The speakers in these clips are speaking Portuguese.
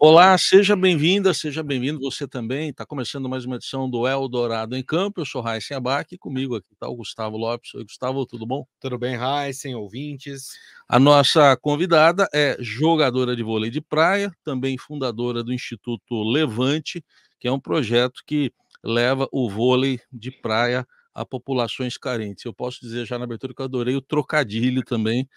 Olá, seja bem-vinda, seja bem-vindo você também. Está começando mais uma edição do Eldorado em Campo. Eu sou Raíssen Abac e comigo aqui está o Gustavo Lopes. Oi, Gustavo, tudo bom? Tudo bem, Raíssen, ouvintes? A nossa convidada é jogadora de vôlei de praia, também fundadora do Instituto Levante, que é um projeto que leva o vôlei de praia a populações carentes. Eu posso dizer já na abertura que eu adorei o trocadilho também,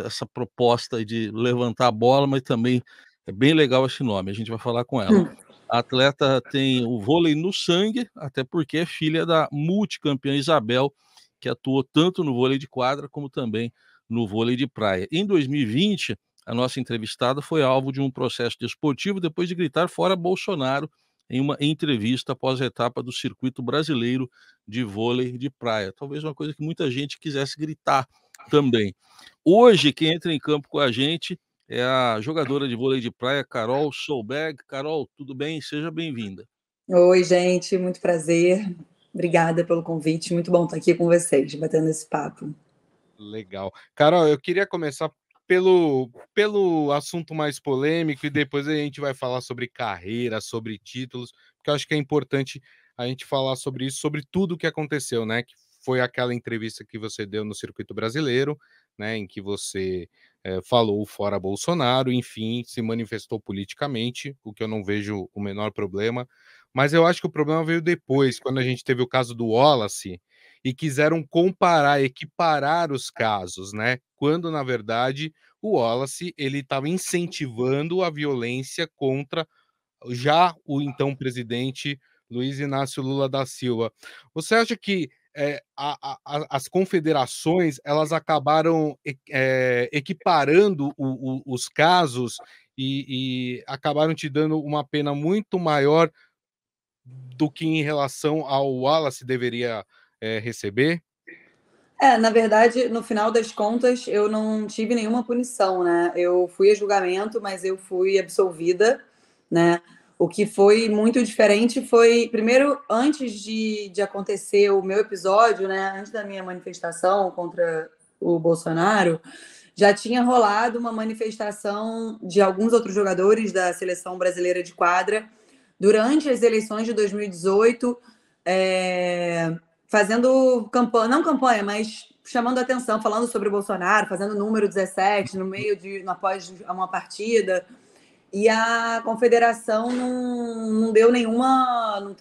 essa proposta de levantar a bola, mas também é bem legal esse nome, a gente vai falar com ela. A atleta tem o vôlei no sangue, até porque é filha da multicampeã Isabel, que atuou tanto no vôlei de quadra como também no vôlei de praia. Em 2020, a nossa entrevistada foi alvo de um processo desportivo depois de gritar fora Bolsonaro em uma entrevista após a etapa do circuito brasileiro de vôlei de praia. Talvez uma coisa que muita gente quisesse gritar também. Hoje, quem entra em campo com a gente é a jogadora de vôlei de praia, Carol Solberg. Carol, tudo bem? Seja bem-vinda. Oi, gente, muito prazer. Obrigada pelo convite. Muito bom estar aqui com vocês, batendo esse papo. Legal. Carol, eu queria começar pelo assunto mais polêmico e depois a gente vai falar sobre carreira, sobre títulos, porque eu acho que é importante a gente falar sobre isso, sobre tudo o que aconteceu, né? Que foi aquela entrevista que você deu no Circuito Brasileiro, né? Em que você falou fora Bolsonaro, enfim, se manifestou politicamente, o que eu não vejo o menor problema. Mas eu acho que o problema veio depois, quando a gente teve o caso do Wallace, e quiseram comparar, equiparar os casos, né? Quando, na verdade, o Wallace ele estava incentivando a violência contra já o então presidente Luiz Inácio Lula da Silva. Você acha que as confederações elas acabaram equiparando os casos e acabaram te dando uma pena muito maior do que em relação ao Wallace deveria receber? Na verdade, no final das contas, eu não tive nenhuma punição, né? Eu fui a julgamento, mas eu fui absolvida, né? O que foi muito diferente foi, primeiro, antes de acontecer o meu episódio, né? Antes da minha manifestação contra o Bolsonaro, já tinha rolado uma manifestação de alguns outros jogadores da seleção brasileira de quadra durante as eleições de 2018, fazendo campanha, não campanha, mas chamando atenção, falando sobre o Bolsonaro, fazendo número 17 no meio de após uma partida. E a confederação não deu nenhuma, não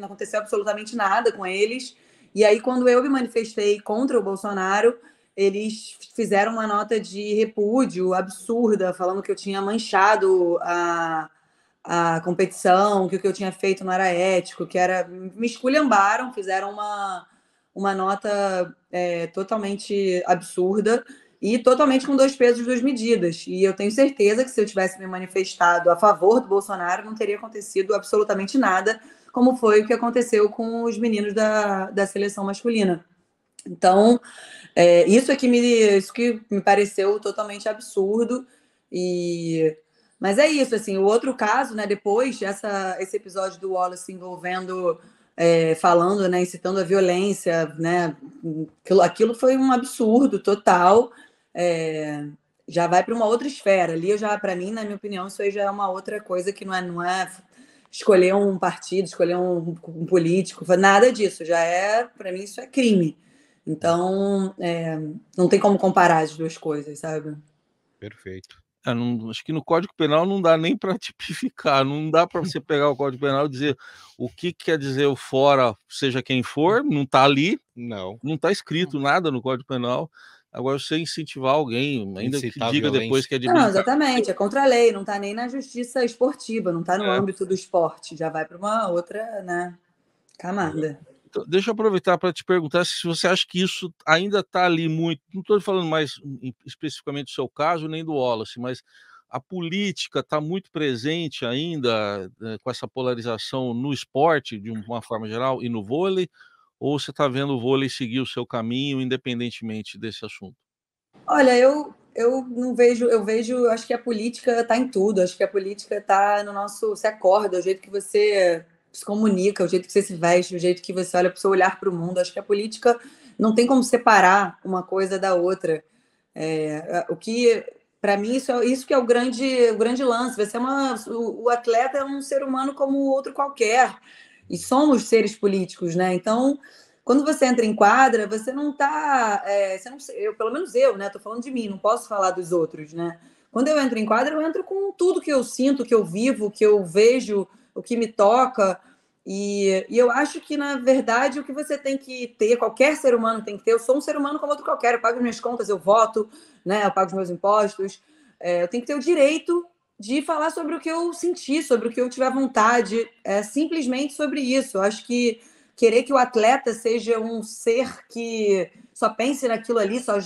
aconteceu absolutamente nada com eles. E aí, quando eu me manifestei contra o Bolsonaro, eles fizeram uma nota de repúdio absurda, falando que eu tinha manchado a competição, que o que eu tinha feito não era ético, me esculhambaram, fizeram uma nota totalmente absurda e totalmente com dois pesos, duas medidas. E eu tenho certeza que se eu tivesse me manifestado a favor do Bolsonaro, não teria acontecido absolutamente nada, como foi o que aconteceu com os meninos da seleção masculina. Então, isso que me pareceu totalmente absurdo. Mas é isso, assim, o outro caso, né, depois esse episódio do Wallace envolvendo, falando, né, incitando a violência, né, aquilo foi um absurdo total, já vai para uma outra esfera, ali para mim, na minha opinião, isso aí já é uma outra coisa que não é escolher um partido, escolher um político, nada disso, para mim isso é crime. Então, não tem como comparar as duas coisas, sabe? Perfeito. Acho que no Código Penal não dá nem para tipificar, não dá para você pegar o Código Penal e dizer o que quer dizer o fora, seja quem for, não está ali, não está escrito nada no Código Penal. Agora, você incentivar alguém, ainda que diga depois que é de brincadeira. Não, exatamente, é contra a lei, não está nem na justiça esportiva, não está no âmbito do esporte, já vai para uma outra, né, camada. Então, deixa eu aproveitar para te perguntar se você acha que isso ainda está ali muito, não estou falando mais especificamente do seu caso, nem do Wallace, mas a política está muito presente ainda, com essa polarização no esporte, de uma forma geral, e no vôlei, ou você está vendo o vôlei seguir o seu caminho, independentemente desse assunto? Olha, eu não vejo, eu acho que a política está em tudo, acho que a política está no nosso, você acorda, o jeito que você se comunica, o jeito que você se veste, o jeito que você olha para o seu olhar para o mundo, acho que a política não tem como separar uma coisa da outra. O que, para mim, isso que é o grande lance. O atleta é um ser humano como outro qualquer. E somos seres políticos, né? Então, quando você entra em quadra, você não está... pelo menos eu, né? Estou falando de mim, não posso falar dos outros, né? Quando eu entro em quadra, eu entro com tudo que eu sinto, que eu vivo, que eu vejo, o que me toca. E eu acho que, na verdade, o que você tem que ter, qualquer ser humano tem que ter, eu sou um ser humano como outro qualquer, eu pago minhas contas, eu voto, né? Eu pago os meus impostos, eu tenho que ter o direito de falar sobre o que eu senti, sobre o que eu tiver vontade, simplesmente sobre isso. Eu acho que querer que o atleta seja um ser que só pense naquilo ali, só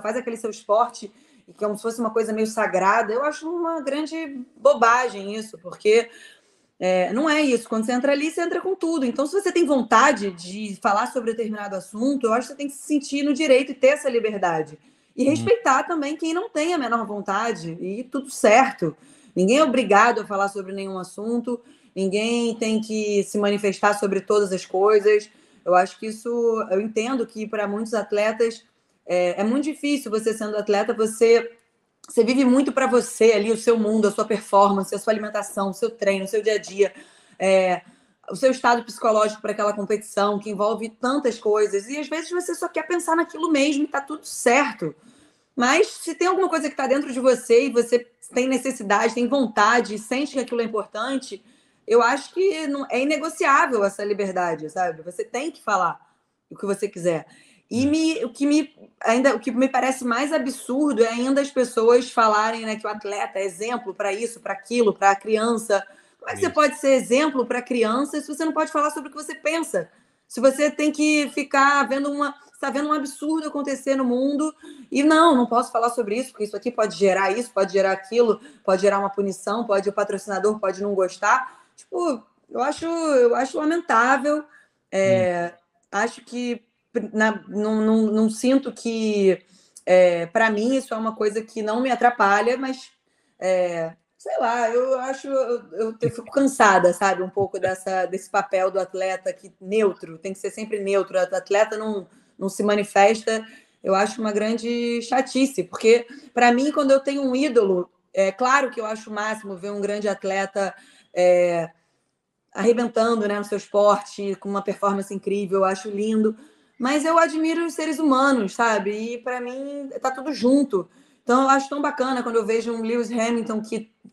faz aquele seu esporte, e como se fosse uma coisa meio sagrada, eu acho uma grande bobagem isso, porque não é isso. Quando você entra ali, você entra com tudo. Então, se você tem vontade de falar sobre determinado assunto, eu acho que você tem que se sentir no direito e ter essa liberdade. E respeitar também quem não tem a menor vontade. E tudo certo. Ninguém é obrigado a falar sobre nenhum assunto. Ninguém tem que se manifestar sobre todas as coisas. Eu acho que isso... Eu entendo que, para muitos atletas, é muito difícil você sendo atleta, você vive muito para você ali, o seu mundo, a sua performance, a sua alimentação, o seu treino, o seu dia a dia, o seu estado psicológico para aquela competição, que envolve tantas coisas. E às vezes você só quer pensar naquilo mesmo e tá tudo certo. Mas se tem alguma coisa que está dentro de você e você tem necessidade, tem vontade, sente que aquilo é importante, eu acho que não, é inegociável essa liberdade, sabe? Você tem que falar o que você quiser. E o que me parece mais absurdo é ainda as pessoas falarem, né, que o atleta é exemplo para isso, para aquilo, para a criança. Como é que você pode ser exemplo para a criança se você não pode falar sobre o que você pensa? Se você tem que ficar está vendo um absurdo acontecer no mundo e não posso falar sobre isso, porque isso aqui pode gerar isso, pode gerar aquilo, pode gerar uma punição, o patrocinador pode não gostar. Tipo, eu acho lamentável. Acho que não sinto que, para mim, isso é uma coisa que não me atrapalha, mas, sei lá, eu fico cansada, sabe, um pouco desse papel do atleta neutro, tem que ser sempre neutro, o atleta não se manifesta. Eu acho uma grande chatice, porque, para mim, quando eu tenho um ídolo, é claro que eu acho o máximo ver um grande atleta arrebentando, né, no seu esporte, com uma performance incrível, eu acho lindo, mas eu admiro os seres humanos, sabe? E para mim tá tudo junto. Então eu acho tão bacana quando eu vejo um Lewis Hamilton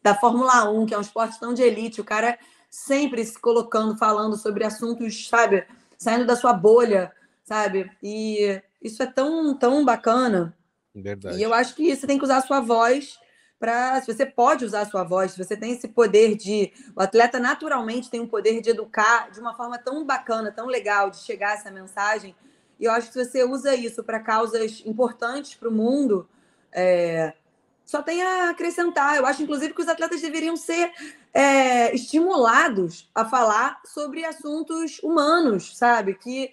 da Fórmula 1, que é um esporte tão de elite, o cara sempre se colocando, falando sobre assuntos, sabe? Saindo da sua bolha, sabe? E isso é tão, tão bacana. Verdade. E eu acho que você tem que usar a sua voz se você pode usar a sua voz, se você tem esse poder o atleta naturalmente tem um poder de educar de uma forma tão bacana, tão legal, de chegar a essa mensagem. E eu acho que se você usa isso para causas importantes para o mundo, só tem a acrescentar. Eu acho, inclusive, que os atletas deveriam ser estimulados a falar sobre assuntos humanos, sabe? Que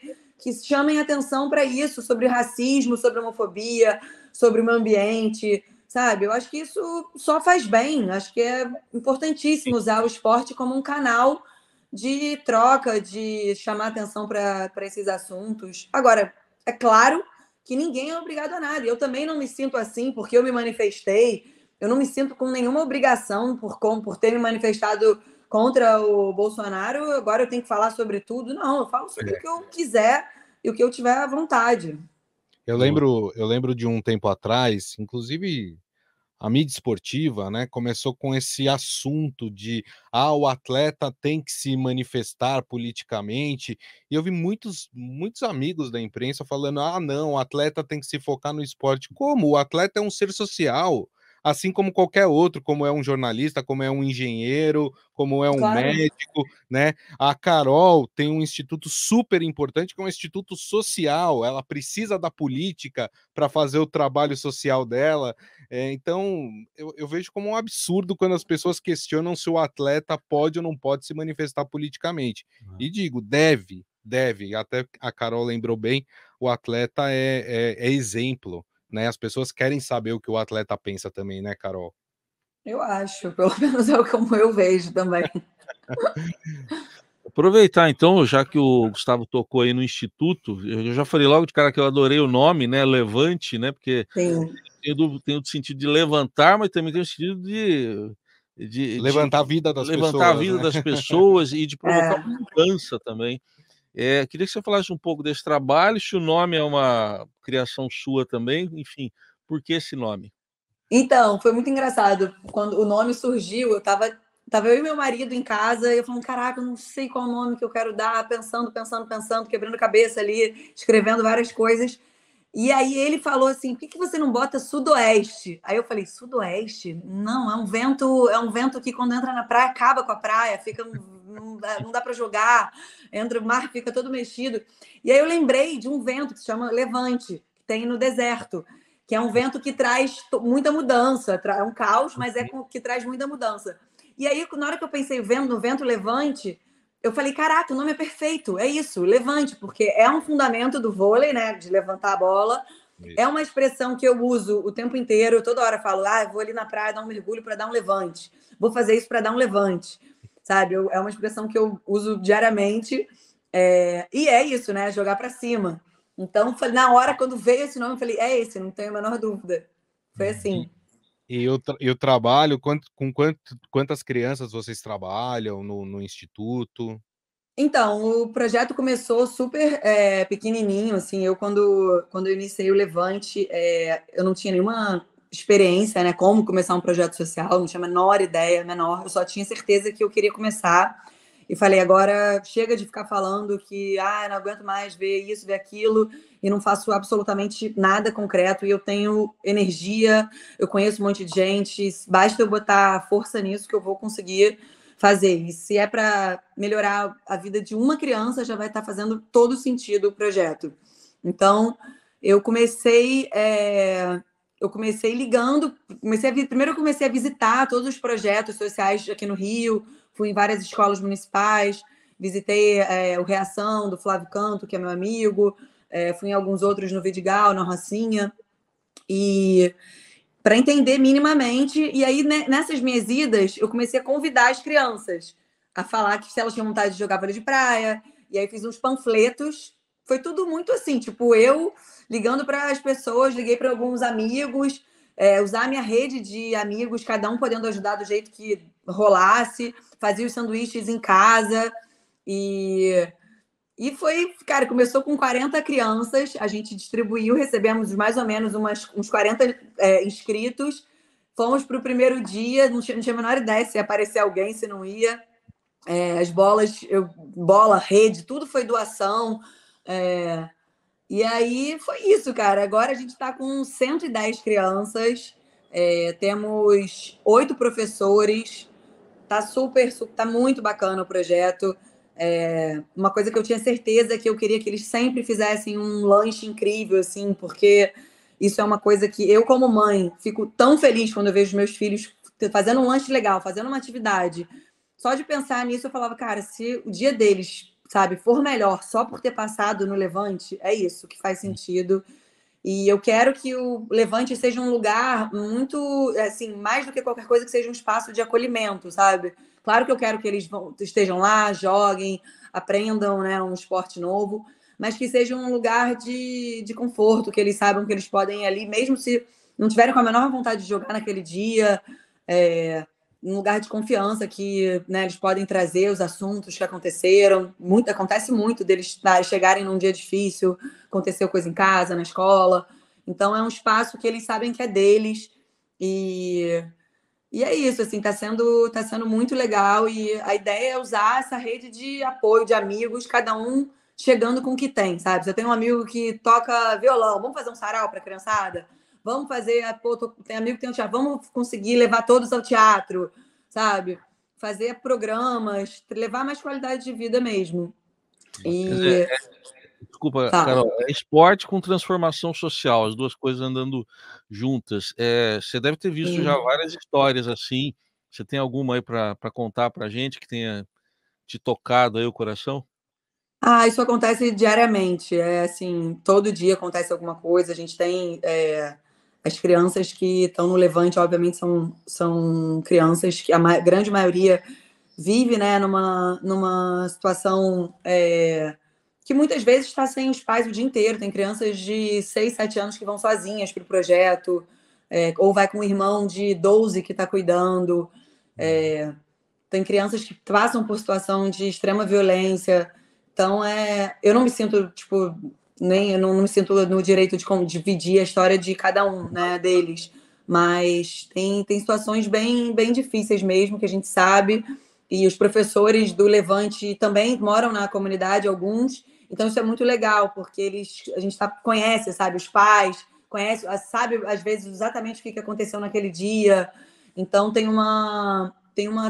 chamem atenção para isso, sobre racismo, sobre homofobia, sobre o meio ambiente, sabe? Eu acho que isso só faz bem. Acho que é importantíssimo usar o esporte como um canal de troca, de chamar atenção para esses assuntos. Agora, é claro que ninguém é obrigado a nada. Eu também não me sinto assim porque eu me manifestei. Eu não me sinto com nenhuma obrigação por ter me manifestado contra o Bolsonaro. Agora eu tenho que falar sobre tudo. Não, eu falo sobre o que eu quiser e o que eu tiver à vontade. Eu lembro de um tempo atrás, inclusive a mídia esportiva, né, começou com esse assunto de o atleta tem que se manifestar politicamente, e eu vi muitos amigos da imprensa falando, não, o atleta tem que se focar no esporte. Como? O atleta é um ser social, assim como qualquer outro, como é um jornalista, como é um engenheiro, como é um médico, né? A Carol tem um instituto super importante, que é um instituto social, ela precisa da política para fazer o trabalho social dela. Então, eu vejo como um absurdo quando as pessoas questionam se o atleta pode ou não pode se manifestar politicamente. E digo, deve, até a Carol lembrou bem, o atleta é exemplo, né? As pessoas querem saber o que o atleta pensa também, né, Carol? Eu acho, pelo menos é como eu vejo também. Aproveitar então, já que o Gustavo tocou aí no instituto, eu já falei logo de cara que eu adorei o nome, né, Levante, né, porque Sim. tem o sentido de levantar, mas também tem o sentido levantar a vida das pessoas. Levantar a vida das pessoas e de provocar É. uma mudança também. Queria que você falasse um pouco desse trabalho, se o nome é uma criação sua também, enfim, por que esse nome? Então, foi muito engraçado. Quando o nome surgiu, tava eu e meu marido em casa, e eu falando, caraca, eu não sei qual nome que eu quero dar, pensando, quebrando a cabeça ali, escrevendo várias coisas. E aí ele falou assim, por que você não bota Sudoeste? Aí eu falei, Sudoeste? Não, é um vento que quando entra na praia, acaba com a praia, fica, não dá para jogar, entra o mar, fica todo mexido. E aí eu lembrei de um vento que se chama Levante, que tem no deserto, que é um vento que traz muita mudança, é um caos, mas que traz muita mudança. E aí, na hora que eu pensei no vento Levante, eu falei, caraca, o nome é perfeito, é isso, levante, porque é um fundamento do vôlei, né, de levantar a bola, é uma expressão que eu uso o tempo inteiro, toda hora eu falo, eu vou ali na praia dar um mergulho para dar um levante, vou fazer isso para dar um levante, sabe, é uma expressão que eu uso diariamente, e é isso, né, jogar para cima. Então, na hora, quando veio esse nome, eu falei, é esse, não tenho a menor dúvida. Foi assim. E eu trabalho, quantas crianças vocês trabalham no Instituto? Então, o projeto começou super pequenininho, assim, quando eu iniciei o Levante, eu não tinha nenhuma experiência, né, como começar um projeto social, não tinha a menor ideia, eu só tinha certeza que eu queria começar, e falei, agora chega de ficar falando que, não aguento mais ver isso, ver aquilo, e não faço absolutamente nada concreto, e eu tenho energia, eu conheço um monte de gente, basta eu botar força nisso que eu vou conseguir fazer. E se é para melhorar a vida de uma criança, já vai estar fazendo todo sentido o projeto. Então, eu comecei ligando, primeiro eu comecei a visitar todos os projetos sociais aqui no Rio, fui em várias escolas municipais, visitei o Reação, do Flávio Canto, que é meu amigo, fui em alguns outros no Vidigal, na Rocinha, e para entender minimamente. E aí, nessas minhas idas, eu comecei a convidar as crianças a falar que se elas tinham vontade de jogar vôlei de praia. E aí fiz uns panfletos. Foi tudo muito assim, tipo, eu ligando para as pessoas, liguei para alguns amigos, usar a minha rede de amigos, cada um podendo ajudar do jeito que rolasse, fazia os sanduíches em casa. E foi, cara, começou com 40 crianças, a gente distribuiu, recebemos mais ou menos uns 40 inscritos. Fomos para o primeiro dia, não tinha a menor ideia se ia aparecer alguém, se não ia. As bolas, bola, rede, tudo foi doação. E aí foi isso, cara. Agora a gente está com 110 crianças, temos 8 professores, tá muito bacana o projeto. Uma coisa que eu tinha certeza que eu queria que eles sempre fizessem um lanche incrível, assim, porque isso é uma coisa que eu, como mãe, fico tão feliz quando eu vejo meus filhos fazendo um lanche legal, fazendo uma atividade. Só de pensar nisso, eu falava, cara, se o dia deles, sabe, for melhor só por ter passado no Levante, é isso que faz sentido. E eu quero que o Levante seja um lugar muito, assim, mais do que qualquer coisa, que seja um espaço de acolhimento, sabe? Claro que eu quero que eles estejam lá, joguem, aprendam, né, um esporte novo, mas que seja um lugar de conforto, que eles saibam que eles podem ir ali, mesmo se não tiverem com a menor vontade de jogar naquele dia, um lugar de confiança que, né, eles podem trazer os assuntos que aconteceram. Acontece muito deles chegarem num dia difícil, aconteceu coisa em casa, na escola. Então é um espaço que eles sabem que é deles. E é isso, assim, tá sendo muito legal. E a ideia é usar essa rede de apoio de amigos, cada um chegando com o que tem, sabe? Se eu tenho um amigo que toca violão, vamos fazer um sarau para a criançada? Vamos fazer, tem amigo que tem um teatro, vamos conseguir levar todos ao teatro, sabe? Fazer programas, levar mais qualidade de vida mesmo. E Desculpa, tá. Carol, esporte com transformação social, as duas coisas andando juntas. Você deve ter visto já várias histórias assim. Você tem alguma aí para contar para a gente que tenha te tocado aí o coração? Isso acontece diariamente. Assim, todo dia acontece alguma coisa. A gente tem as crianças que estão no Levante, obviamente, são crianças que a grande maioria vive, né, numa situação que muitas vezes está sem os pais o dia inteiro. Tem crianças de 6, 7 anos que vão sozinhas para o projeto. ou vai com um irmão de 12 que está cuidando. Tem crianças que passam por situação de extrema violência. Então, eu não me sinto, tipo, eu não me sinto no direito de dividir a história de cada um, né, deles. Mas tem situações bem, bem difíceis mesmo, que a gente sabe. E os professores do Levante também moram na comunidade, alguns. Então, isso é muito legal, porque a gente conhece, sabe, os pais, sabe, às vezes, exatamente o que aconteceu naquele dia. Então, tem uma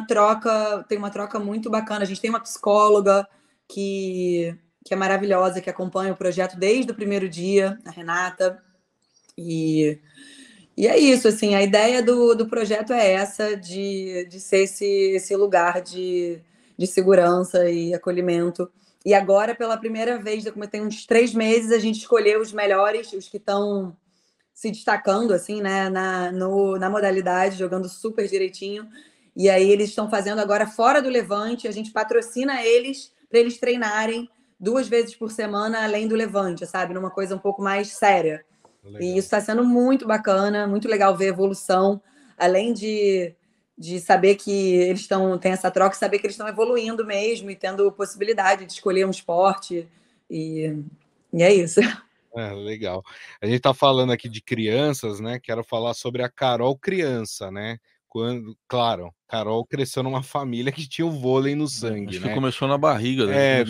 troca muito bacana. A gente tem uma psicóloga que é maravilhosa, que acompanha o projeto desde o primeiro dia, a Renata. E é isso, assim, a ideia do projeto é essa, de ser esse lugar de segurança e acolhimento. E agora, pela primeira vez, como tem uns 3 meses, a gente escolheu os melhores, os que estão se destacando, assim, né, na modalidade, jogando super direitinho. E aí eles estão fazendo agora fora do Levante, a gente patrocina eles para eles treinarem 2 vezes por semana, além do Levante, sabe? Numa coisa um pouco mais séria. Legal. E isso está sendo muito bacana, muito legal ver a evolução, além de saber que eles têm essa troca, saber que eles estão evoluindo mesmo e tendo possibilidade de escolher um esporte. E é isso. Legal. A gente está falando aqui de crianças, né? Quero falar sobre a Carol criança, né? Claro, Carol cresceu numa família que tinha o vôlei no sangue, Acho né? que começou na barriga, né?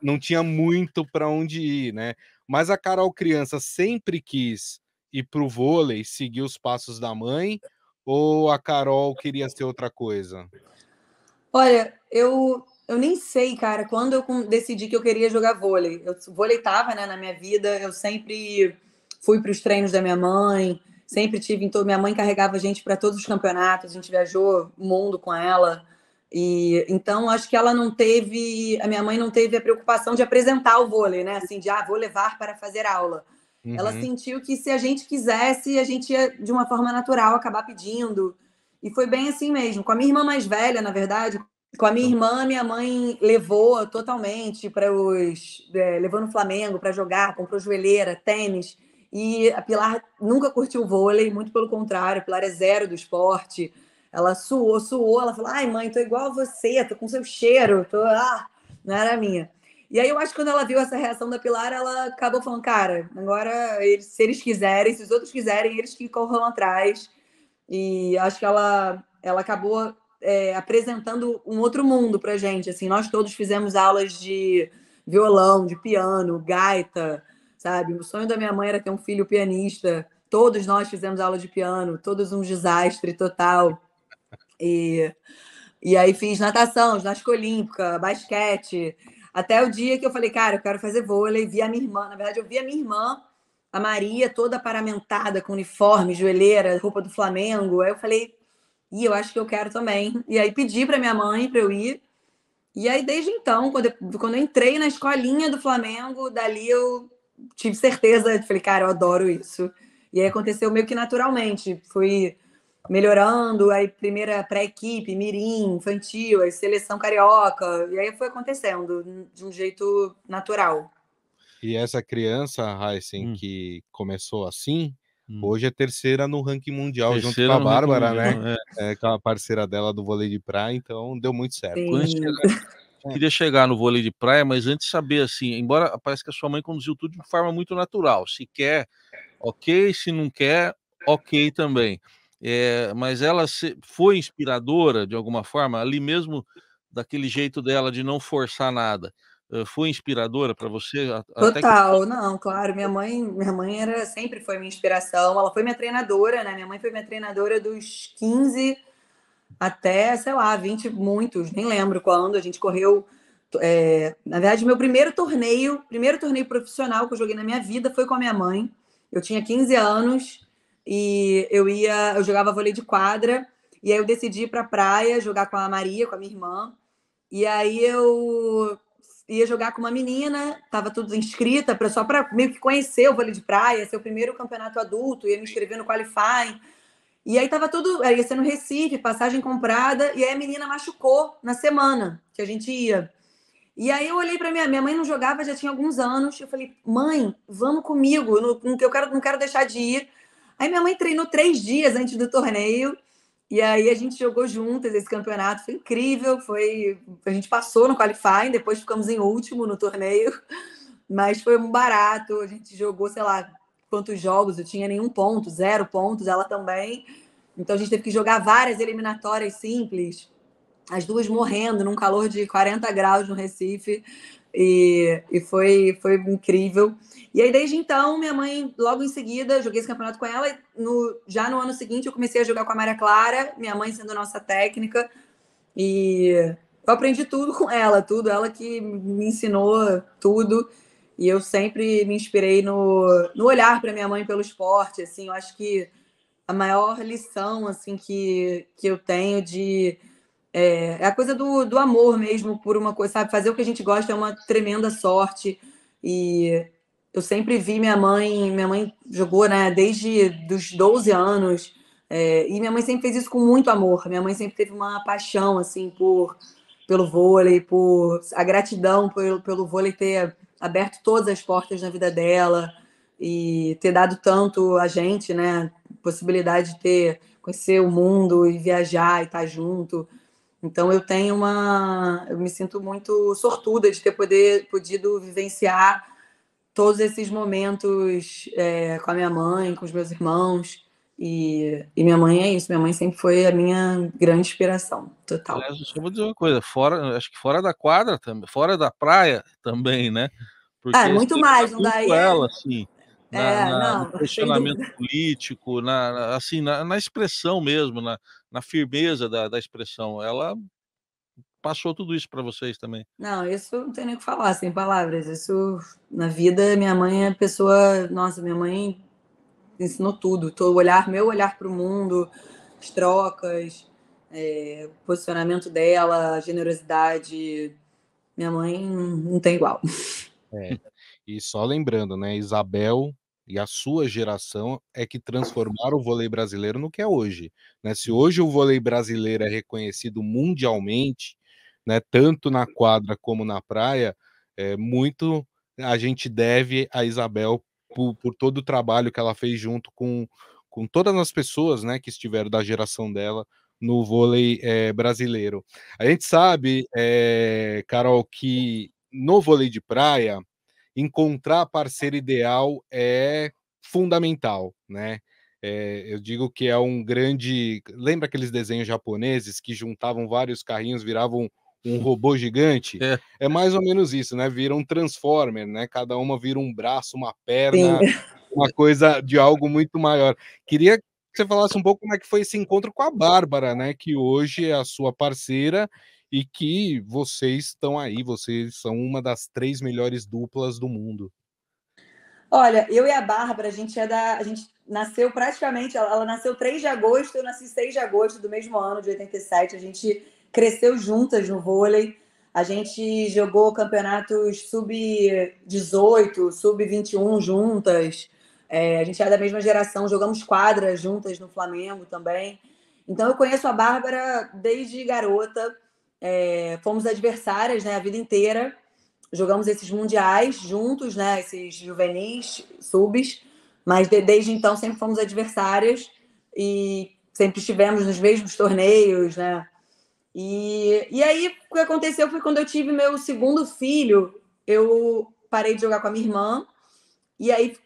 Não tinha muito para onde ir, né? Mas a Carol criança sempre quis ir pro vôlei, seguir os passos da mãe, ou a Carol queria ser outra coisa? Olha, eu nem sei, cara, quando eu decidi que eu queria jogar vôlei. O vôlei tava, né, na minha vida, eu sempre fui para os treinos da minha mãe, sempre tive minha mãe carregava a gente para todos os campeonatos, a gente viajou o mundo com ela. E então acho que a minha mãe não teve a preocupação de apresentar o vôlei, né, assim, vou levar para fazer aula. Ela sentiu que se a gente quisesse, a gente ia de uma forma natural acabar pedindo. E foi bem assim mesmo. Com a minha irmã mais velha, na verdade, com a minha irmã, minha mãe levou totalmente levou no Flamengo para jogar, comprou joelheira, tênis. E a Pilar nunca curtiu vôlei, muito pelo contrário, a Pilar é zero do esporte. Ela suou, ela falou: ai, mãe, tô igual a você, tô com seu cheiro, não era a minha. E aí eu acho que quando ela viu essa reação da Pilar, ela acabou falando: cara, agora se eles quiserem, se os outros quiserem, eles que corram atrás. E acho que ela acabou apresentando um outro mundo pra gente. Assim, nós todos fizemos aulas de violão, de piano, gaita, sabe? O sonho da minha mãe era ter um filho pianista. Todos nós fizemos aula de piano, todos um desastre total. E aí fiz natação, ginástica olímpica, basquete. Até o dia que eu falei, cara, eu quero fazer vôlei. Vi a minha irmã. Na verdade, eu vi a minha irmã, a Maria, toda paramentada, com uniforme, joelheira, roupa do Flamengo. Aí eu falei, eu acho que eu quero também. E aí pedi para minha mãe para eu ir. E aí, desde então, quando eu entrei na escolinha do Flamengo, dali eu tive certeza, falei, cara, eu adoro isso. E aí aconteceu meio que naturalmente. Fui melhorando, aí primeira pré-equipe, mirim, infantil, aí seleção carioca, e aí foi acontecendo de um jeito natural. E essa criança, Raíssen, que começou assim, hoje é terceira no ranking mundial, junto com a Bárbara, né? Com a parceira dela do vôlei de praia, então deu muito certo. Queria chegar no vôlei de praia, mas antes saber, assim, embora parece que a sua mãe conduziu tudo de forma muito natural, se quer, ok, se não quer, ok também. Mas ela foi inspiradora de alguma forma, ali mesmo daquele jeito dela de não forçar nada, foi inspiradora para você? Total, não, claro, minha mãe sempre foi minha inspiração, ela foi minha treinadora, né? Minha mãe foi minha treinadora dos 15 até, sei lá, 20, muitos, nem lembro quando, a gente correu. Na verdade, meu primeiro torneio profissional que eu joguei na minha vida foi com a minha mãe. Eu tinha 15 anos e eu jogava vôlei de quadra, e aí eu decidi ir pra praia jogar com a Maria, com a minha irmã. E aí eu ia jogar com uma menina, tava tudo inscrita, só para meio que conhecer o vôlei de praia, ser o primeiro campeonato adulto, ia me inscrever no qualifying. E aí tava tudo, ia ser no Recife, passagem comprada, e aí a menina machucou na semana que a gente ia. E aí eu olhei para minha mãe, não jogava, já tinha alguns anos, eu falei, mãe, vamos comigo, eu não quero deixar de ir. Aí minha mãe treinou 3 dias antes do torneio, e aí a gente jogou juntas esse campeonato, foi incrível, a gente passou no qualifying, depois ficamos em último no torneio, mas foi um barato, a gente jogou, sei lá, quantos jogos, eu tinha nenhum ponto, 0 pontos, ela também, então a gente teve que jogar várias eliminatórias simples, as duas morrendo num calor de 40 graus no Recife, e foi incrível. E aí, desde então, minha mãe, logo em seguida, joguei esse campeonato com ela. Já no ano seguinte, eu comecei a jogar com a Maria Clara, minha mãe sendo nossa técnica. E eu aprendi tudo com ela, tudo. Ela que me ensinou tudo. E eu sempre me inspirei no olhar para minha mãe pelo esporte. Assim, eu acho que a maior lição assim que eu tenho é a coisa do amor mesmo por uma coisa, sabe? Fazer o que a gente gosta é uma tremenda sorte. E eu sempre vi minha mãe jogou, né, desde dos 12 anos, e minha mãe sempre fez isso com muito amor. Minha mãe sempre teve uma paixão, assim, pelo vôlei, por a gratidão pelo vôlei ter aberto todas as portas na vida dela e ter dado tanto a gente, né, possibilidade de conhecer o mundo e viajar e estar junto. Então eu me sinto muito sortuda de ter podido vivenciar todos esses momentos com a minha mãe, com os meus irmãos. E minha mãe é isso, minha mãe sempre foi a minha grande inspiração, total. Aliás, eu vou dizer uma coisa, acho que fora da quadra também, fora da praia também, né? Porque você Muito mais, não muito daí ela, assim, no não, sem posicionamento dúvida. político, assim, na expressão mesmo, na firmeza da expressão. Ela passou tudo isso para vocês também. Não, isso não tem nem o que falar, sem palavras. Isso, na vida, minha mãe é pessoa. Nossa, minha mãe ensinou tudo. Meu olhar para o mundo, as trocas, o posicionamento dela, a generosidade. Minha mãe não tem igual. E só lembrando, né, Isabel e a sua geração é que transformaram o vôlei brasileiro no que é hoje, né? Se hoje o vôlei brasileiro é reconhecido mundialmente, né, tanto na quadra como na praia, muito a gente deve a Isabel por todo o trabalho que ela fez junto com todas as pessoas, né, que estiveram da geração dela no vôlei brasileiro. A gente sabe, Carol, que no vôlei de praia encontrar a parceira ideal é fundamental, né? Eu digo que é um grande. Lembra aqueles desenhos japoneses que juntavam vários carrinhos, viravam um robô gigante? É. É mais ou menos isso, né? Vira um Transformer, né? Cada uma vira um braço, uma Sim. perna, uma coisa de algo muito maior. Queria que você falasse um pouco como é que foi esse encontro com a Bárbara, né? Que hoje é a sua parceira e que vocês estão aí, vocês são uma das 3 melhores duplas do mundo. Olha, eu e a Bárbara, a gente nasceu praticamente, ela nasceu 3 de agosto, eu nasci 6 de agosto do mesmo ano, de 87. A gente cresceu juntas no vôlei. A gente jogou campeonatos sub-18, sub-21 juntas. A gente é da mesma geração, jogamos quadra juntas no Flamengo também. Então eu conheço a Bárbara desde garota. Fomos adversárias, né, a vida inteira. Jogamos esses mundiais juntos, né? Esses juvenis, subs, mas desde então sempre fomos adversárias e sempre estivemos nos mesmos torneios, né? E aí o que aconteceu foi quando eu tive meu segundo filho, eu parei de jogar com a minha irmã e aí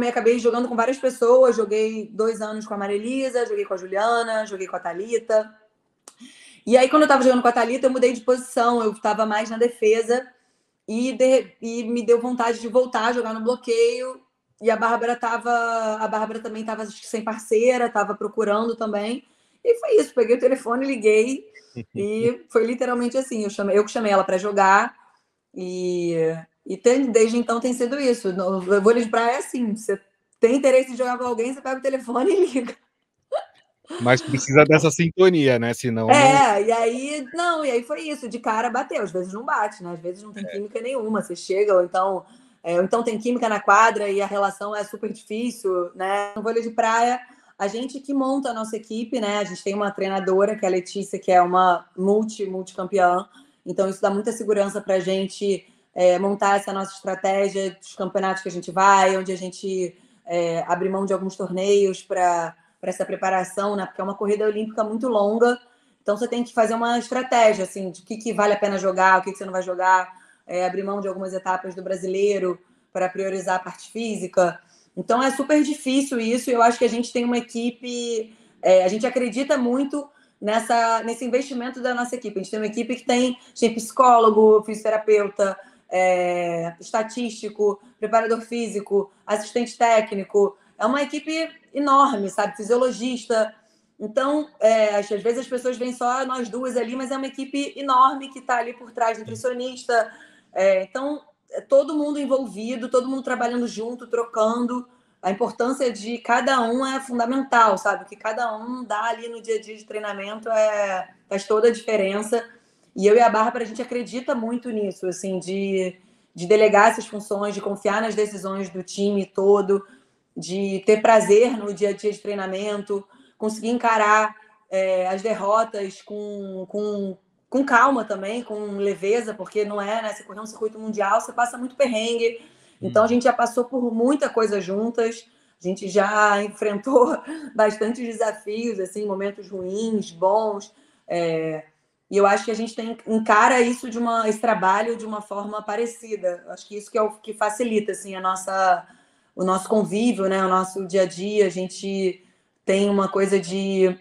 acabei jogando com várias pessoas. Joguei 2 anos com a Maria Elisa, joguei com a Juliana, joguei com a Thalita. E aí, quando eu estava jogando com a Thalita, eu mudei de posição, eu estava mais na defesa. E me deu vontade de voltar a jogar no bloqueio. E a Bárbara também estava sem parceira, estava procurando também. E foi isso, peguei o telefone, liguei e foi literalmente assim. Eu que chamei ela para jogar desde então tem sido isso. No vôlei de praia é assim, você tem interesse em jogar com alguém, você pega o telefone e liga. Mas precisa dessa sintonia, né? Senão não. E aí foi isso, de cara bateu. Às vezes não bate, né? Às vezes não tem química nenhuma. Você chega, ou então tem química na quadra e a relação é super difícil, né? No vôlei de praia, a gente que monta a nossa equipe, né? A gente tem uma treinadora, que é a Letícia, que é uma multicampeã. Então, isso dá muita segurança para a gente montar essa nossa estratégia dos campeonatos que a gente vai, onde a gente abrir mão de alguns torneios para essa preparação, né? Porque é uma corrida olímpica muito longa, então você tem que fazer uma estratégia, assim, de o que vale a pena jogar, o que você não vai jogar, abrir mão de algumas etapas do brasileiro para priorizar a parte física. Então é super difícil isso, e eu acho que a gente tem uma equipe, a gente acredita muito nesse investimento da nossa equipe. A gente tem uma equipe que tem psicólogo, fisioterapeuta, estatístico, preparador físico, assistente técnico. É uma equipe enorme, sabe? Fisiologista. Então, às vezes as pessoas veem só nós duas ali, mas é uma equipe enorme que está ali por trás, nutricionista. Então, todo mundo envolvido, todo mundo trabalhando junto, trocando. A importância de cada um é fundamental, sabe? O que cada um dá ali no dia a dia de treinamento faz toda a diferença. E eu e a Bárbara, a gente acredita muito nisso, assim, de delegar essas funções, de confiar nas decisões do time todo, de ter prazer no dia a dia de treinamento, conseguir encarar as derrotas com calma também, com leveza, porque não né? Você correr um circuito mundial, você passa muito perrengue. Então, a gente já passou por muita coisa juntas, a gente já enfrentou bastante desafios, assim, momentos ruins, bons, e eu acho que a gente encara isso esse trabalho de uma forma parecida. Acho que isso que é o que facilita assim, o nosso convívio, né? O nosso dia a dia. A gente tem uma coisa de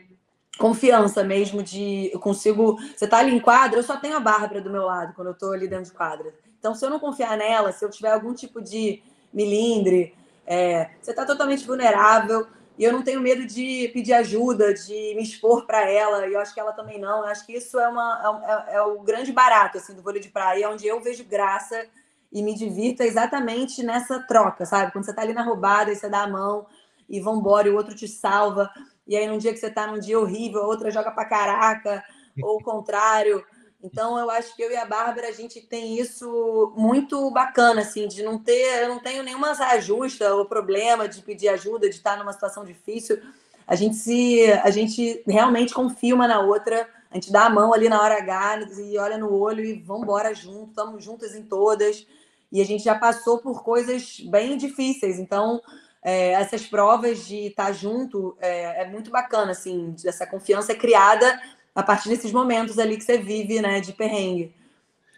confiança mesmo, eu consigo. Você tá ali em quadra, eu só tenho a Bárbara do meu lado quando eu tô ali dentro de quadra. Então, se eu não confiar nela, se eu tiver algum tipo de melindre, você tá totalmente vulnerável. E eu não tenho medo de pedir ajuda, de me expor para ela, e eu acho que ela também não. Eu acho que isso é o grande barato assim, do vôlei de praia, onde eu vejo graça e me divirto exatamente nessa troca, sabe? Quando você está ali na roubada e você dá a mão e vambora, e o outro te salva, e aí num dia que você está num dia horrível, a outra joga pra caraca, ou o contrário. Então, eu acho que eu e a Bárbara, a gente tem isso muito bacana, assim, de não ter... Eu não tenho nenhuma saia justa ou problema de pedir ajuda, de estar numa situação difícil. A gente realmente confia uma na outra, a gente dá a mão ali na hora H e olha no olho e vamos embora junto, estamos juntas em todas. E a gente já passou por coisas bem difíceis, então... essas provas de estar junto é muito bacana, assim, essa confiança é criada a partir desses momentos ali que você vive, né, de perrengue.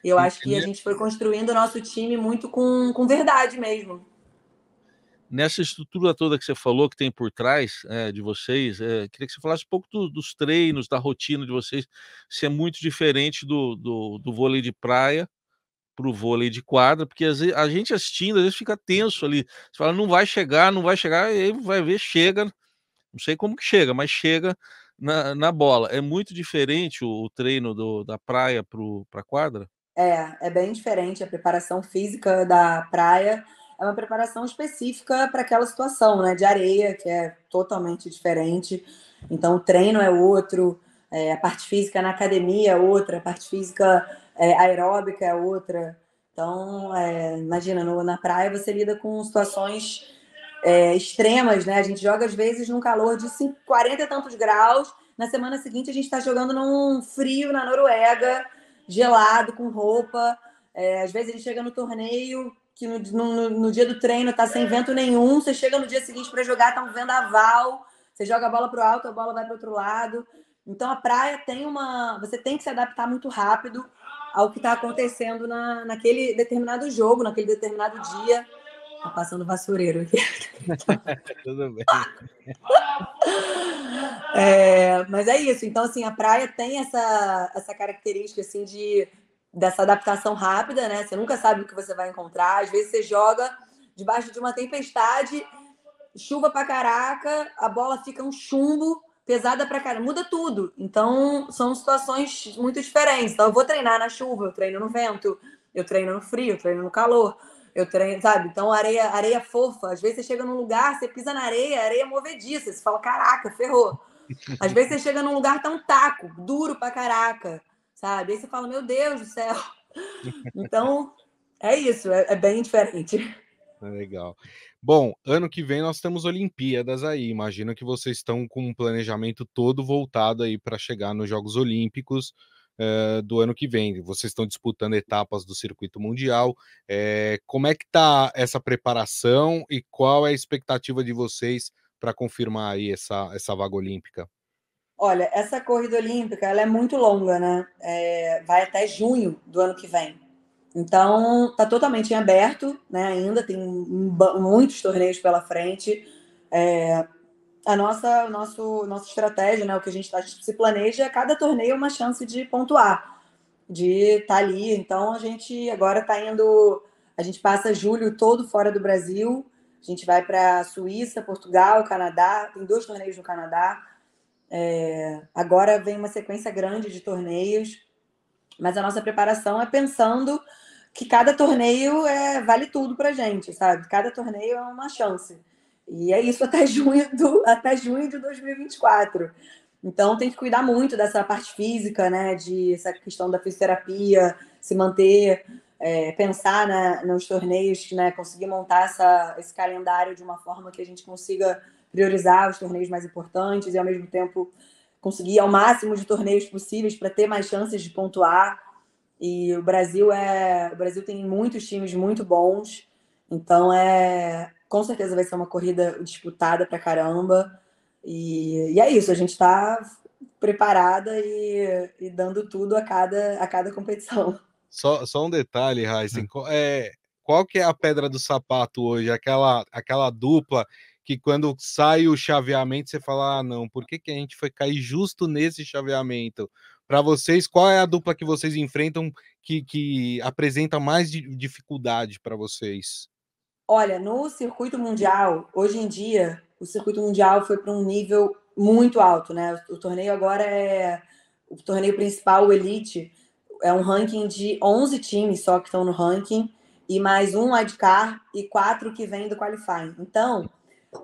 E eu acho que a gente foi construindo o nosso time muito com verdade mesmo. Nessa estrutura toda que você falou que tem por trás, de vocês, queria que você falasse um pouco dos treinos, da rotina de vocês, se é muito diferente do vôlei de praia para o vôlei de quadra, porque a gente assistindo, às vezes fica tenso ali, você fala: "Não vai chegar, não vai chegar", e aí vai ver, chega, não sei como que chega, mas chega na bola. É muito diferente o treino da praia para a quadra? É bem diferente. A preparação física da praia é uma preparação específica para aquela situação, né, de areia, que é totalmente diferente. Então, o treino é outro, a parte física na academia é outra, a parte física aeróbica é outra. Então, imagina, na praia você lida com situações extremas, né? A gente joga, às vezes, num calor de 40 e tantos graus. Na semana seguinte, a gente está jogando num frio na Noruega, gelado, com roupa. Às vezes, a gente chega no torneio, que no dia do treino tá sem vento nenhum. Você chega no dia seguinte para jogar, tá um vendaval. Você joga a bola pro alto, a bola vai para outro lado. Então, a praia você tem que se adaptar muito rápido ao que está acontecendo naquele determinado jogo, naquele determinado dia. Tá passando vassoureiro aqui. Tudo bem. Mas é isso. Então, assim, a praia tem essa característica, assim, dessa adaptação rápida, né? Você nunca sabe o que você vai encontrar. Às vezes você joga debaixo de uma tempestade, chuva pra caraca, a bola fica um chumbo, pesada pra caramba, muda tudo. Então, são situações muito diferentes. Então, eu vou treinar na chuva, eu treino no vento, eu treino no frio, eu treino no calor. Eu treino, sabe? Então, areia fofa. Às vezes você chega num lugar, você pisa na areia movediça. Você fala, caraca, ferrou. Às vezes você chega num lugar tão taco, duro pra caraca, sabe? Aí você fala, meu Deus do céu. Então, é isso, é bem diferente. Legal. Bom, ano que vem nós temos Olimpíadas aí. Imagino que vocês estão com um planejamento todo voltado aí para chegar nos Jogos Olímpicos do ano que vem. Vocês estão disputando etapas do circuito mundial. Como é que está essa preparação e qual é a expectativa de vocês para confirmar aí essa vaga olímpica? Olha, essa corrida olímpica ela é muito longa, né? Vai até junho do ano que vem. Então, está totalmente em aberto, né? Ainda tem muitos torneios pela frente. A nossa estratégia, né? O que a gente se planeja, cada torneio é uma chance de pontuar, de estar ali. Então, a gente agora está indo. A gente passa julho todo fora do Brasil. A gente vai para Suíça, Portugal, Canadá. Tem 2 torneios no Canadá. Agora vem uma sequência grande de torneios, mas a nossa preparação é pensando que cada torneio vale tudo pra gente, sabe? Cada torneio é uma chance. E é isso até junho de 2024. Então tem que cuidar muito dessa parte física, né? Essa questão da fisioterapia, se manter, pensar nos torneios, né? Conseguir montar esse calendário de uma forma que a gente consiga priorizar os torneios mais importantes e, ao mesmo tempo, conseguir ao máximo de torneios possíveis para ter mais chances de pontuar. E o Brasil tem muitos times muito bons, então com certeza vai ser uma corrida disputada pra caramba. E é isso, a gente está preparada e dando tudo a cada competição. Só um detalhe, Raíssa, qual que é a pedra do sapato hoje? Aquela dupla que quando sai o chaveamento você fala, não, por que a gente foi cair justo nesse chaveamento? Para vocês, qual é a dupla que vocês enfrentam que apresenta mais dificuldade para vocês? Olha, no circuito mundial, hoje em dia, o circuito mundial foi para um nível muito alto, né? O torneio agora o torneio principal, o Elite, é um ranking de 11 times só que estão no ranking, e mais um wildcard e 4 que vêm do qualifying. Então,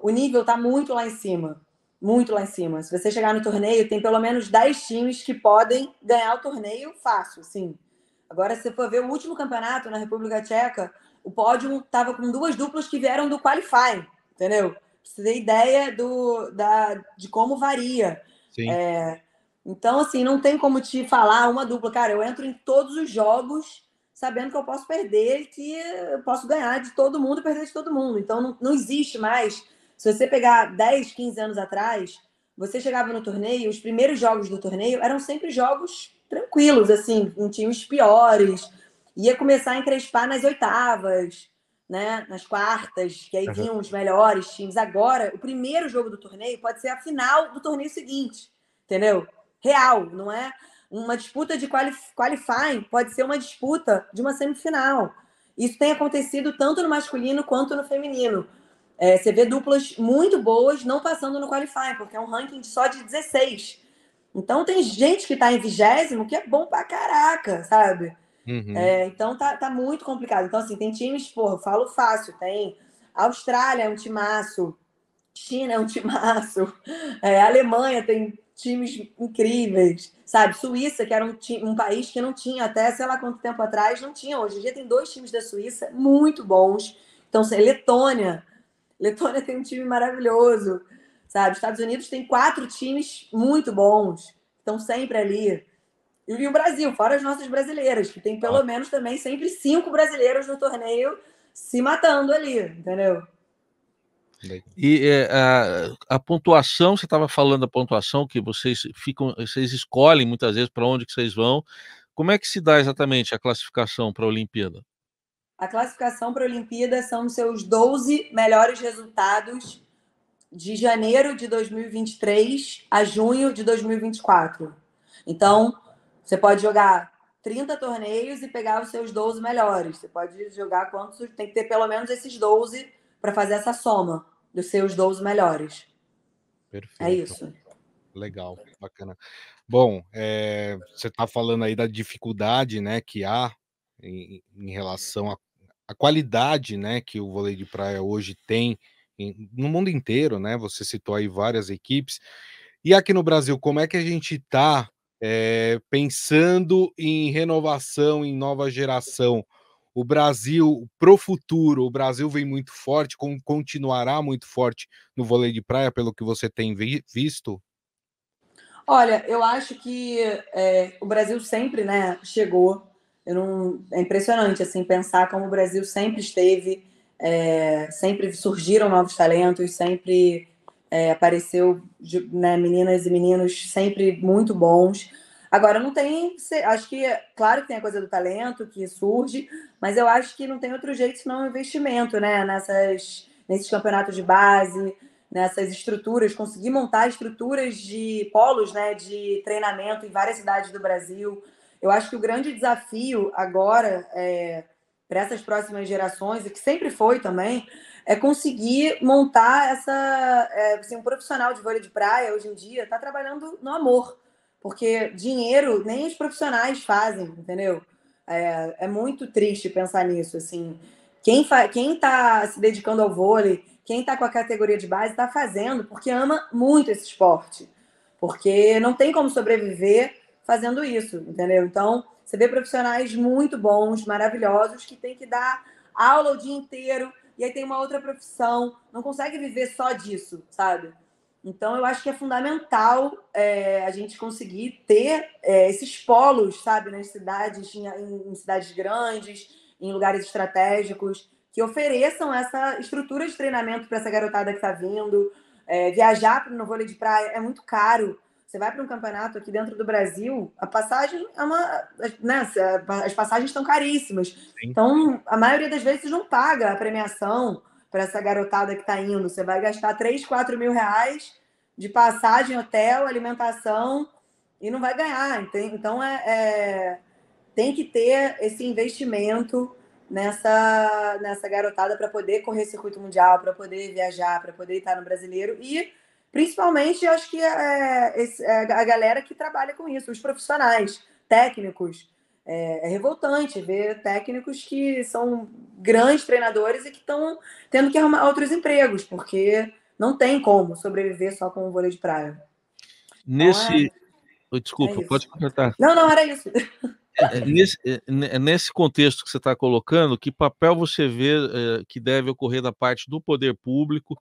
o nível está muito lá em cima. Muito lá em cima. Se você chegar no torneio, tem pelo menos 10 times que podem ganhar o torneio fácil, assim. Agora, se você for ver o último campeonato na República Tcheca, o pódio estava com 2 duplas que vieram do qualifying, entendeu? Pra você ter ideia de como varia. Sim. Então, assim, não tem como te falar uma dupla. Cara, eu entro em todos os jogos sabendo que eu posso perder, que eu posso ganhar de todo mundo e perder de todo mundo. Então, não existe mais. Se você pegar 10, 15 anos atrás, você chegava no torneio, os primeiros jogos do torneio eram sempre jogos tranquilos, assim, com times piores. Ia começar a encrespar nas oitavas, né? Nas quartas, que aí vinham os melhores times. Agora, o primeiro jogo do torneio pode ser a final do torneio seguinte, entendeu? Real, não é uma disputa de qualifying, pode ser uma disputa de uma semifinal. Isso tem acontecido tanto no masculino quanto no feminino. Você vê duplas muito boas não passando no qualifying, porque é um ranking só de 16. Então tem gente que está em 20º que é bom pra caraca, sabe? Uhum. Então tá muito complicado. Então, assim, tem times, porra, eu falo fácil, tem Austrália é um timaço, China é um timaço, Alemanha tem times incríveis, sabe? Suíça, que era um país que não tinha até, sei lá quanto tempo atrás, não tinha. Hoje em dia tem 2 times da Suíça muito bons. Então, assim, Letônia tem um time maravilhoso, sabe? Estados Unidos tem 4 times muito bons, estão sempre ali. E o Brasil, fora as nossas brasileiras, que tem pelo menos também sempre 5 brasileiros no torneio se matando ali, entendeu? E a pontuação, você estava falando da pontuação, que vocês escolhem muitas vezes para onde que vocês vão. Como é que se dá exatamente a classificação para a Olimpíada? A classificação para a Olimpíada são os seus 12 melhores resultados de janeiro de 2023 a junho de 2024. Então, você pode jogar 30 torneios e pegar os seus 12 melhores. Você pode jogar quantos... Tem que ter pelo menos esses 12 para fazer essa soma dos seus 12 melhores. Perfeito. É isso. Legal, bacana. Bom, você está falando aí da dificuldade, né, que há em relação à qualidade, né, que o vôlei de praia hoje tem no mundo inteiro, né? Você citou aí várias equipes. E aqui no Brasil, como é que a gente está pensando em renovação, em nova geração? O Brasil, pro futuro, o Brasil vem muito forte, continuará muito forte no vôlei de praia, pelo que você tem visto? Olha, eu acho que o Brasil sempre, né, chegou. É impressionante assim pensar como o Brasil sempre esteve, sempre surgiram novos talentos, sempre apareceu, né, meninas e meninos sempre muito bons. Agora não tem, acho que claro que tem a coisa do talento que surge, mas eu acho que não tem outro jeito senão investimento, né, nesses campeonatos de base, nessas estruturas, conseguir montar estruturas de polos, né, de treinamento em várias cidades do Brasil. Eu acho que o grande desafio agora, para essas próximas gerações, e que sempre foi também, é conseguir montar assim, um profissional de vôlei de praia hoje em dia está trabalhando no amor, porque dinheiro nem os profissionais fazem, entendeu? É muito triste pensar nisso, assim. Quem está se dedicando ao vôlei, quem está com a categoria de base, está fazendo porque ama muito esse esporte. Porque não tem como sobreviver fazendo isso, entendeu? Então, você vê profissionais muito bons, maravilhosos, que tem que dar aula o dia inteiro, e aí tem uma outra profissão, não consegue viver só disso, sabe? Então, eu acho que é fundamental a gente conseguir ter esses polos, sabe, nas cidades, em cidades grandes, em lugares estratégicos, que ofereçam essa estrutura de treinamento para essa garotada que está vindo. Viajar no vôlei de praia é muito caro. Você vai para um campeonato aqui dentro do Brasil, a passagem é uma. Né, as passagens estão caríssimas. Sim. Então, a maioria das vezes não paga a premiação para essa garotada que está indo. Você vai gastar 3, 4 mil reais de passagem, hotel, alimentação e não vai ganhar. Então, tem que ter esse investimento nessa garotada para poder correr circuito mundial, para poder viajar, para poder estar no brasileiro e principalmente acho que a galera que trabalha com isso, os profissionais, técnicos. É revoltante ver técnicos que são grandes treinadores e que estão tendo que arrumar outros empregos, porque não tem como sobreviver só com o vôlei de praia. Nesse. Então, Desculpa, isso. pode completar. Não, era isso. Nesse contexto que você está colocando, que papel você vê que deve ocorrer da parte do poder público,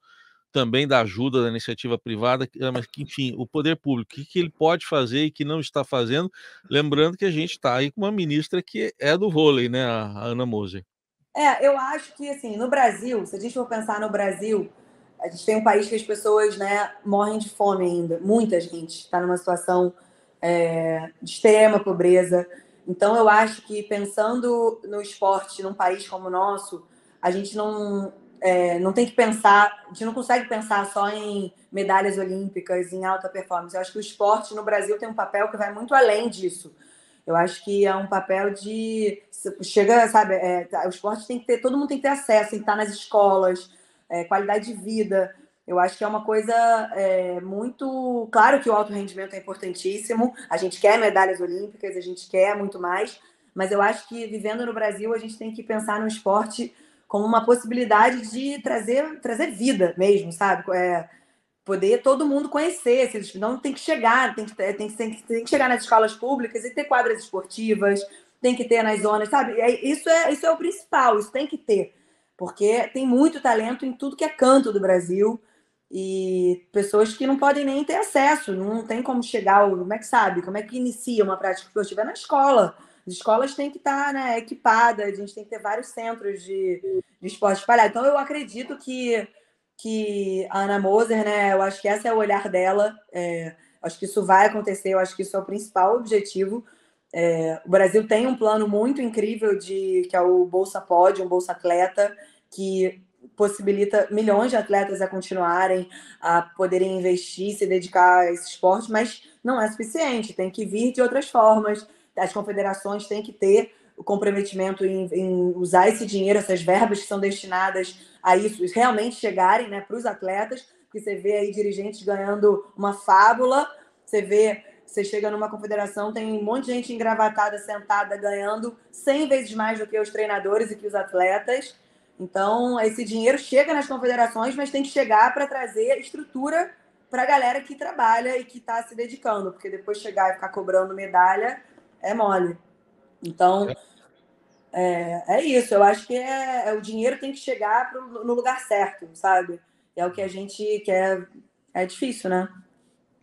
também da ajuda da iniciativa privada, mas que, enfim, o poder público, o que ele pode fazer e que não está fazendo? Lembrando que a gente está aí com uma ministra que é do vôlei, né, a Ana Moser. Eu acho que, assim, no Brasil, se a gente for pensar no Brasil, a gente tem um país que as pessoas, né, morrem de fome ainda. Muita gente está numa situação de extrema pobreza. Então, eu acho que pensando no esporte num país como o nosso, a gente não tem que pensar, a gente não consegue pensar só em medalhas olímpicas, em alta performance. Eu acho que o esporte no Brasil tem um papel que vai muito além disso. Eu acho que é um papel de. Chega, sabe, o esporte tem que ter, todo mundo tem que ter acesso, tem que estar nas escolas, qualidade de vida. Eu acho que é uma coisa muito. Claro que o alto rendimento é importantíssimo, a gente quer medalhas olímpicas, a gente quer muito mais, mas eu acho que vivendo no Brasil, a gente tem que pensar no esporte como uma possibilidade de trazer vida mesmo, sabe? Poder todo mundo conhecer, não tem que chegar, tem que chegar nas escolas públicas e ter quadras esportivas, tem que ter nas zonas, sabe? Isso é o principal, isso tem que ter, porque tem muito talento em tudo que é canto do Brasil e pessoas que não podem nem ter acesso, não tem como chegar, como é que sabe, como é que inicia uma prática esportiva? É na escola. As escolas têm que estar, né, equipadas, a gente tem que ter vários centros de esporte espalhado. Então, eu acredito que a Ana Moser, né, eu acho que esse é o olhar dela, acho que isso vai acontecer, eu acho que isso é o principal objetivo. O Brasil tem um plano muito incrível que é o Bolsa Pod, um Bolsa Atleta, que possibilita milhões de atletas a continuarem, a poderem investir, se dedicar a esse esporte, mas não é suficiente, tem que vir de outras formas, as confederações têm que ter o comprometimento em usar esse dinheiro, essas verbas que são destinadas a isso, realmente chegarem, né, para os atletas, porque você vê aí dirigentes ganhando uma fábula, você chega numa confederação, tem um monte de gente engravatada, sentada, ganhando 100 vezes mais do que os treinadores e que os atletas. Então, esse dinheiro chega nas confederações, mas tem que chegar para trazer estrutura para a galera que trabalha e que está se dedicando, porque depois chegar e ficar cobrando medalha é mole. Então, é isso. Eu acho que o dinheiro tem que chegar no lugar certo, sabe? É o que a gente quer. É difícil, né?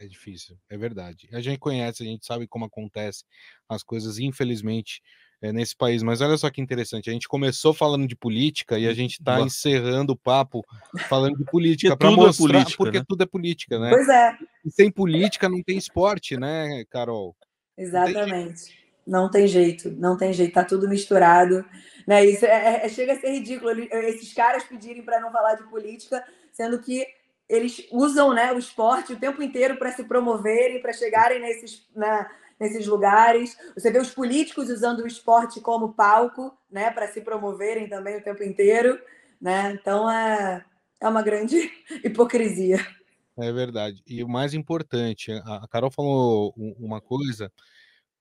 É difícil, é verdade. A gente conhece, a gente sabe como acontece as coisas, infelizmente, nesse país. Mas olha só que interessante, a gente começou falando de política e a gente está encerrando o papo falando de política para tudo é mostrar, política, porque né? tudo é política, né? Pois é, E sem política não tem esporte, né, Carol? Não tem jeito. exatamente. Não tem jeito, não tem jeito, tá tudo misturado. Né? Isso chega a ser ridículo, esses caras pedirem para não falar de política, sendo que eles usam, né, o esporte o tempo inteiro para se promoverem, para chegarem nesses lugares. Você vê os políticos usando o esporte como palco, né, para se promoverem também o tempo inteiro. Né? Então é uma grande hipocrisia. É verdade. E o mais importante, a Carol falou uma coisa,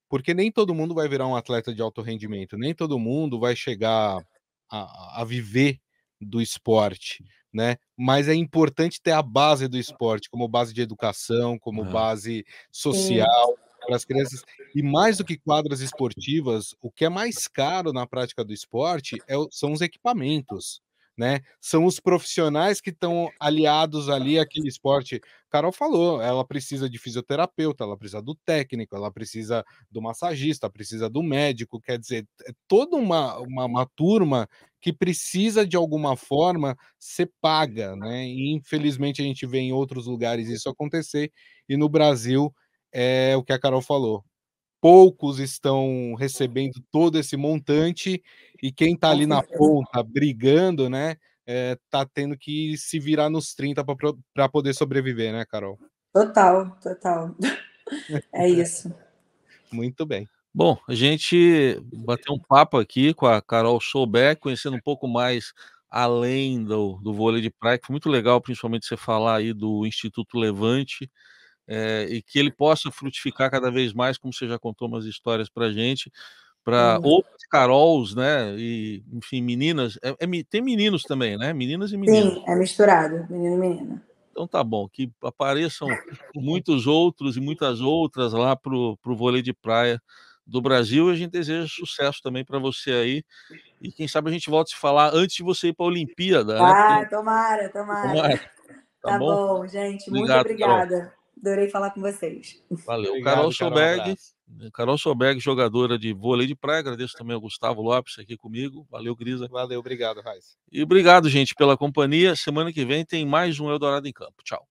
porque nem todo mundo vai virar um atleta de alto rendimento, nem todo mundo vai chegar a viver do esporte, né? Mas é importante ter a base do esporte, como base de educação, como base Sim. social para as crianças. E mais do que quadras esportivas, o que é mais caro na prática do esporte são os equipamentos, né? São os profissionais que estão aliados ali àquele esporte. Carol falou, ela precisa de fisioterapeuta, ela precisa do técnico, ela precisa do massagista, precisa do médico, quer dizer, é toda uma turma que precisa de alguma forma ser paga, né? E infelizmente a gente vê em outros lugares isso acontecer, e no Brasil é o que a Carol falou. Poucos estão recebendo todo esse montante e quem está ali na ponta brigando, né, tá tendo que se virar nos 30 para poder sobreviver, né, Carol? Total, total. É isso. Muito bem. Bom, a gente bateu um papo aqui com a Carol Soubeck, conhecendo um pouco mais além do vôlei de praia, que foi muito legal, principalmente você falar aí do Instituto Levante, e que ele possa frutificar cada vez mais, como você já contou umas histórias pra gente, para outras Carols, né, e enfim, meninas, tem meninos também, né, meninas e meninos. Sim, é misturado, menino e menina. Então tá bom, que apareçam muitos outros e muitas outras lá pro vôlei de praia do Brasil, e a gente deseja sucesso também para você aí, e quem sabe a gente volta a se falar antes de você ir pra Olimpíada, né, porque Tomara, tomara. tomara, tá Tá bom? bom, gente, muito Obrigado, Carol. obrigada. Adorei falar com vocês. Valeu. Obrigado, Carol, um abraço. Carol Souberg, jogadora de vôlei de praia, agradeço também ao Gustavo Lopes aqui comigo, valeu, Grisa. Valeu, obrigado, Raiz. E obrigado, gente, pela companhia, semana que vem tem mais um Eldorado em Campo. Tchau.